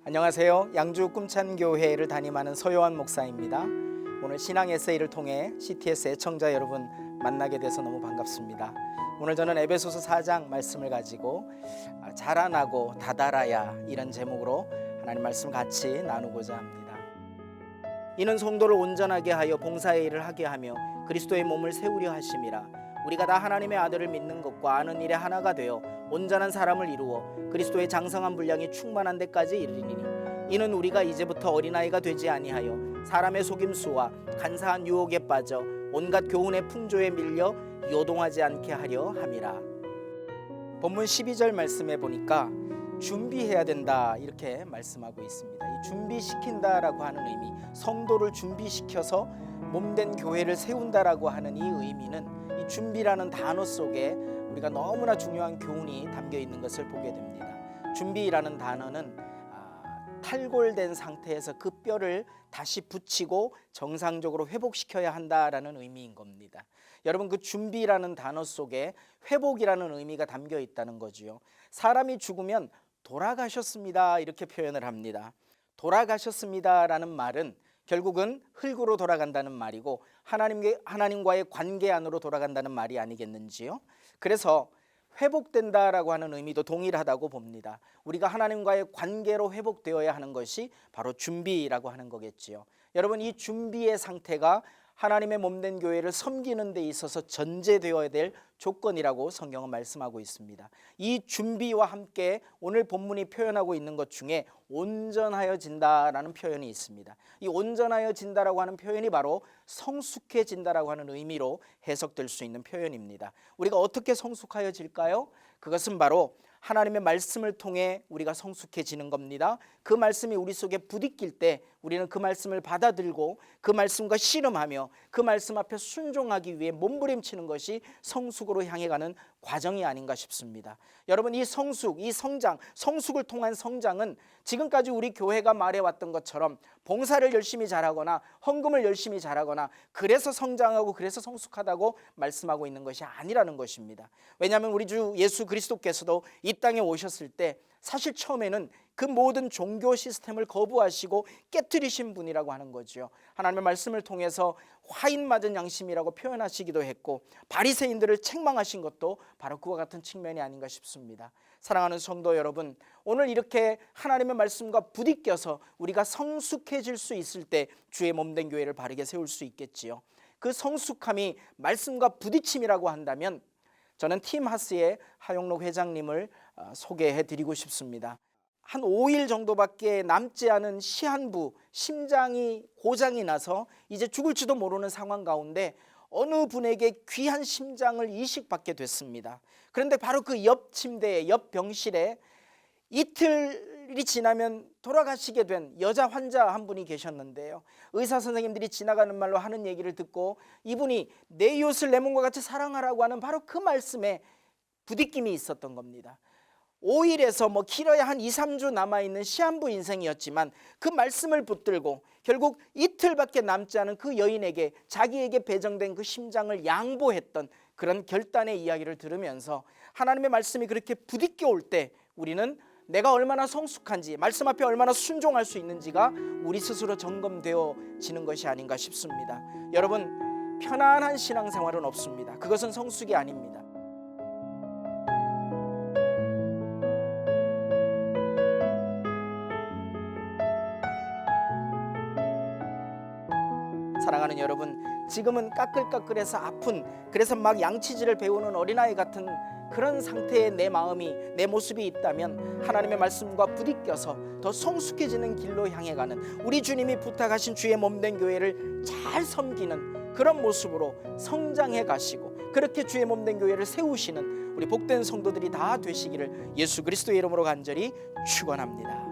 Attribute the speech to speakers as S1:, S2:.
S1: 안녕하세요. 양주 꿈찬교회를 담임하는 서요한 목사입니다. 오늘 신앙 에세이를 통해 CTS 애청자 여러분 만나게 돼서 너무 반갑습니다. 오늘 저는 에베소서 4장 말씀을 가지고 자라나고 다달아야 이런 제목으로 하나님 말씀 같이 나누고자 합니다. 이는 성도를 온전하게 하여 봉사의 일을 하게 하며 그리스도의 몸을 세우려 하심이라. 우리가 다 하나님의 아들을 믿는 것과 아는 일에 하나가 되어 온전한 사람을 이루어 그리스도의 장성한 분량이 충만한 데까지 이르리니, 이는 우리가 이제부터 어린아이가 되지 아니하여 사람의 속임수와 간사한 유혹에 빠져 온갖 교훈의 풍조에 밀려 요동하지 않게 하려 함이라. 본문 12절 말씀에 보니까 준비해야 된다 이렇게 말씀하고 있습니다. 이 준비시킨다라고 하는 의미, 성도를 준비시켜서 몸된 교회를 세운다라고 하는 이 의미는 이 준비라는 단어 속에 우리가 너무나 중요한 교훈이 담겨 있는 것을 보게 됩니다. 준비라는 단어는 탈골된 상태에서 그 뼈를 다시 붙이고 정상적으로 회복시켜야 한다라는 의미인 겁니다. 여러분, 그 준비라는 단어 속에 회복이라는 의미가 담겨 있다는 거지요. 사람이 죽으면 돌아가셨습니다 이렇게 표현을 합니다. 돌아가셨습니다라는 말은 결국은 흙으로 돌아간다는 말이고 하나님과의 관계 안으로 돌아간다는 말이 아니겠는지요. 그래서 회복된다라고 하는 의미도 동일하다고 봅니다. 우리가 하나님과의 관계로 회복되어야 하는 것이 바로 준비라고 하는 거겠지요. 여러분, 이 준비의 상태가 하나님의 몸된 교회를 섬기는 데 있어서 전제되어야 될 조건이라고 성경은 말씀하고 있습니다. 이 준비와 함께 오늘 본문이 표현하고 있는 것 중에 온전하여진다라는 표현이 있습니다. 이 온전하여진다라고 하는 표현이 바로 성숙해진다라고 하는 의미로 해석될 수 있는 표현입니다. 우리가 어떻게 성숙하여질까요? 그것은 바로 하나님의 말씀을 통해 우리가 성숙해지는 겁니다. 그 말씀이 우리 속에 부딪힐 때 우리는 그 말씀을 받아들고 그 말씀과 씨름하며 그 말씀 앞에 순종하기 위해 몸부림치는 것이 성숙으로 향해 가는 과정이 아닌가 싶습니다. 여러분, 이 성숙, 이 성장, 성숙을 통한 성장은 지금까지 우리 교회가 말해왔던 것처럼 봉사를 열심히 잘하거나 헌금을 열심히 잘하거나 그래서 성장하고 그래서 성숙하다고 말씀하고 있는 것이 아니라는 것입니다. 왜냐하면 우리 주 예수 그리스도께서도 이 땅에 오셨을 때 사실 처음에는 그 모든 종교 시스템을 거부하시고 깨뜨리신 분이라고 하는 거죠. 하나님의 말씀을 통해서 화인 맞은 양심이라고 표현하시기도 했고 바리새인들을 책망하신 것도 바로 그와 같은 측면이 아닌가 싶습니다. 사랑하는 성도 여러분, 오늘 이렇게 하나님의 말씀과 부딪혀서 우리가 성숙해질 수 있을 때 주의 몸된 교회를 바르게 세울 수 있겠지요. 그 성숙함이 말씀과 부딪힘이라고 한다면 저는 팀 하스의 하용록 회장님을 소개해 드리고 싶습니다. 한 5일 정도밖에 남지 않은 시한부, 심장이 고장이 나서 이제 죽을지도 모르는 상황 가운데 어느 분에게 귀한 심장을 이식받게 됐습니다. 그런데 바로 그 옆 침대에, 옆 병실에 이틀이 지나면 돌아가시게 된 여자 환자 한 분이 계셨는데요. 의사 선생님들이 지나가는 말로 하는 얘기를 듣고 이분이 내 이웃을 내 몸과 같이 사랑하라고 하는 바로 그 말씀에 부딪힘이 있었던 겁니다. 5일에서 길어야 한 2, 3주 남아있는 시한부 인생이었지만 그 말씀을 붙들고 결국 이틀밖에 남지 않은 그 여인에게 자기에게 배정된 그 심장을 양보했던 그런 결단의 이야기를 들으면서 하나님의 말씀이 그렇게 부딪혀 올 때 우리는 내가 얼마나 성숙한지, 말씀 앞에 얼마나 순종할 수 있는지가 우리 스스로 점검되어지는 것이 아닌가 싶습니다. 여러분, 편안한 신앙생활은 없습니다. 그것은 성숙이 아닙니다. 사랑하는 여러분, 지금은 까끌까끌해서 아픈, 그래서 막 양치질을 배우는 어린아이 같은 그런 상태의 내 마음이, 내 모습이 있다면 하나님의 말씀과 부딪혀서 더 성숙해지는 길로 향해 가는 우리 주님이 부탁하신 주의 몸된 교회를 잘 섬기는 그런 모습으로 성장해 가시고 그렇게 주의 몸된 교회를 세우시는 우리 복된 성도들이 다 되시기를 예수 그리스도의 이름으로 간절히 축원합니다.